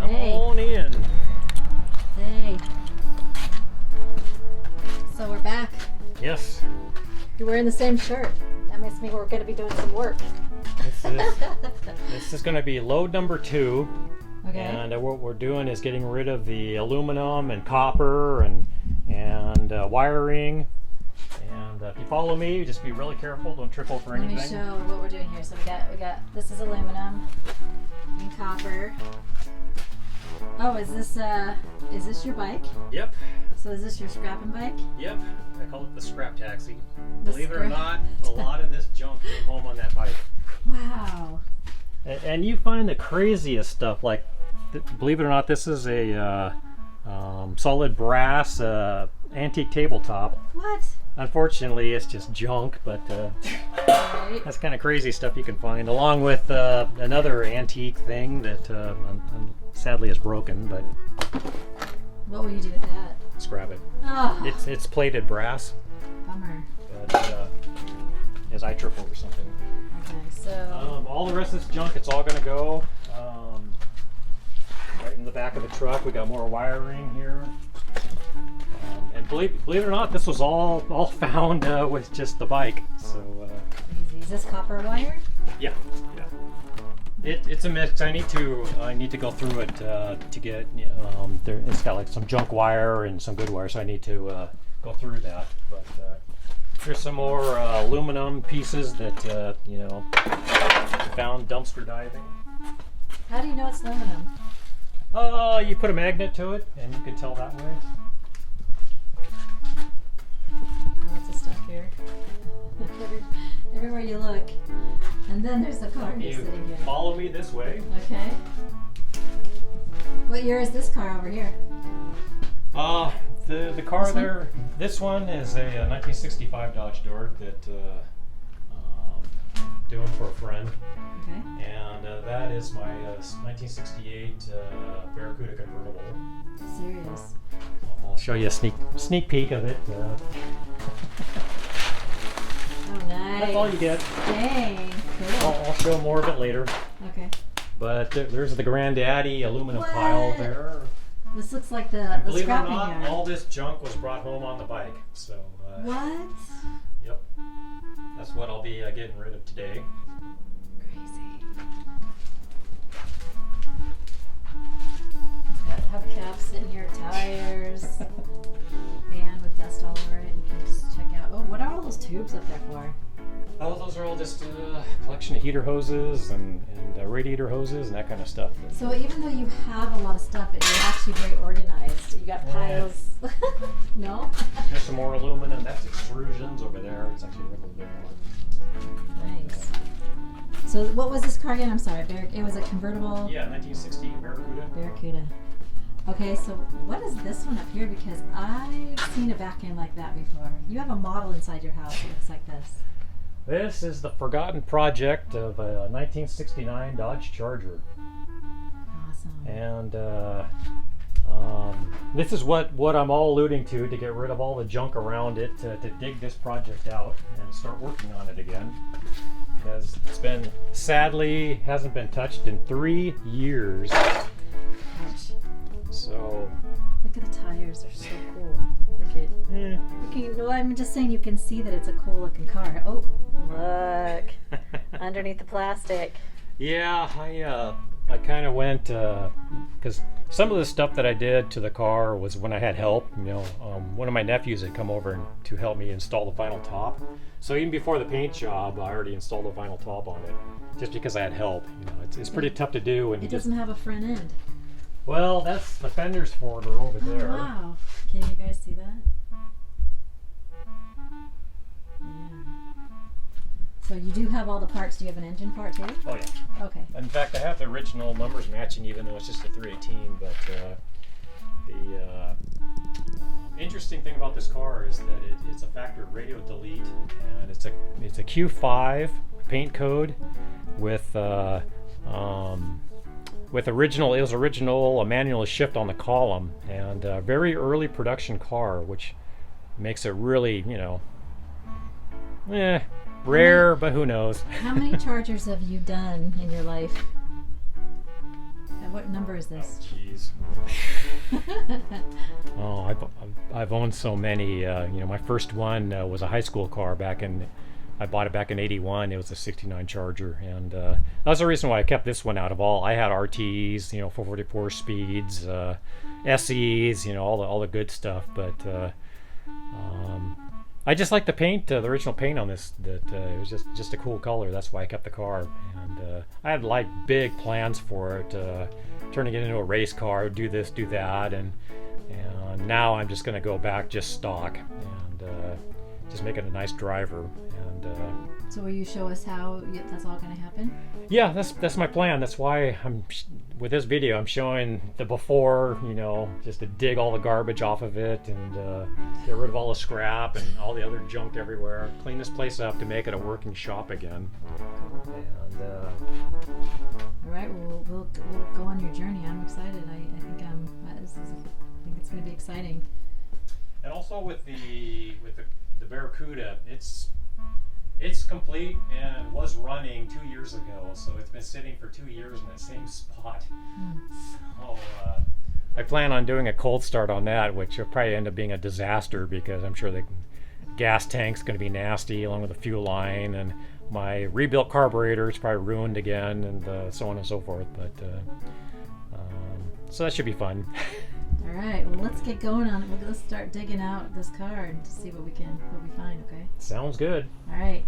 on in. Hey. So we're back. Yes. You're wearing the same shirt. That makes me we're going to be doing some work. This is going to be load number 2. Okay. And what we're doing is getting rid of the aluminum and copper and wiring. And if you follow me, just be really careful. Don't trip over anything. Let me show what we're doing here. So we got this is aluminum and copper. Oh, is this your bike? Yep. So is this your scrapping bike? Yep. I call it the scrap taxi. The Believe it or not, a lot of this junk came home on that bike. Wow. And you find the craziest stuff, like, believe it or not, this is a solid brass antique tabletop. What? Unfortunately, it's just junk, but Right. that's kind of crazy stuff you can find, along with another antique thing that sadly is broken, but What will you do with that? scrap it. Oh, It's plated brass, bummer. but as I trip over something. Okay, so All the rest of this junk, it's all going to go right in the back of the truck. We got more wiring here. And believe it or not, this was all found with just the bike. So easy. Is this copper wire? yeah. It's a mix. I need to go through it to get. It's got like some junk wire and some good wire, so I need to go through that. But there's some more aluminum pieces that found dumpster diving. How do you know it's aluminum? You put a magnet to it, and you can tell that way. Lots of stuff here. Everywhere you look. And then there's the car You sitting here. follow me this way. Okay. What year is this car over here? The car This one? there. This one is a 1965 Dodge Dart that doing for a friend, Okay. and that is my 1968 Barracuda convertible. Serious. I'll show you a sneak peek of it. Oh, nice. That's all you get. Dang. Cool. I'll show more of it later. Okay. But there's the Granddaddy aluminum What? pile there. This looks like the Believe it or scrapping not, yard. all this junk was brought home on the bike. So What? yep, that's what I'll be getting rid of today. Crazy. Got hubcaps sitting here, tires, van with dust all over it. You can just check out. Oh, what are all those tubes up there for? Oh, those are all just a collection of heater hoses and radiator hoses and that kind of stuff. So even though you have a lot of stuff, you're actually very organized. You got Yeah. piles. No? There's some more aluminum. That's extrusions over there. It's actually a little bit more. Nice. So what was this car again? I'm sorry. It was a convertible Yeah, 1960 Barracuda. Barracuda. Okay, so what is this one up here? Because I've seen a back end like that before. You have a model inside your house that looks like this. This is the forgotten project of a 1969 Dodge Charger. Awesome. And this is what I'm all alluding to get rid of all the junk around it, to dig this project out and start working on it again. Because it's been, sadly, hasn't been touched in 3 years. Ouch. So, Look at the tires. They're so cool. Look at. Well, I'm just saying you can see that it's a cool looking car. Oh, look. Underneath the plastic. yeah, I kind of went, because some of the stuff that I did to the car was when I had help. One of my nephews had come over to help me install the vinyl top. So even before the paint job, I already installed the vinyl top on it, just because I had help. It's pretty tough to do when It you just. doesn't have a front end. Well, that's the fenders for it are over Oh, there. wow. Can you guys see that? Yeah. So you do have all the parts. Do you have an engine part too? Oh yeah. Okay. In fact, I have the original numbers matching, even though it's just a 318. But interesting thing about this car is that it's a factory radio delete, and it's a Q5 paint code with original. It was original a manual shift on the column, and a very early production car, which makes it really, rare, but who knows. How many Chargers have you done in your life? And what number is this? Jeez. Oh, I've owned so many. My first one was a high school car I bought it back in '81. It was a '69 Charger, and that's the reason why I kept this one out of all. I had RTs, 444 speeds, SEs, all the good stuff. But I just like the paint, the original paint on this. That it was just a cool color. That's why I kept the car, and I had like big plans for it, turning it into a race car, do this, do that, and now I'm just going to go back just stock and just make it a nice driver. And so will you show us how that's all going to happen? yeah, that's my plan. That's why with this video I'm showing the before, just to dig all the garbage off of it and get rid of all the scrap and all the other junk everywhere, clean this place up to make it a working shop again. And all right, well, we'll go on your journey. I'm excited. I think I think it's going to be exciting. And also with the Barracuda, it's complete and was running 2 years ago, so it's been sitting for 2 years in that same spot. So I plan on doing a cold start on that, which will probably end up being a disaster because I'm sure the gas tank's going to be nasty along with the fuel line, and my rebuilt carburetor is probably ruined again, and so on and so forth. But so that should be fun. All right, well, let's get going on it. Let's start digging out this car and see what we find. Okay. Sounds good. All right.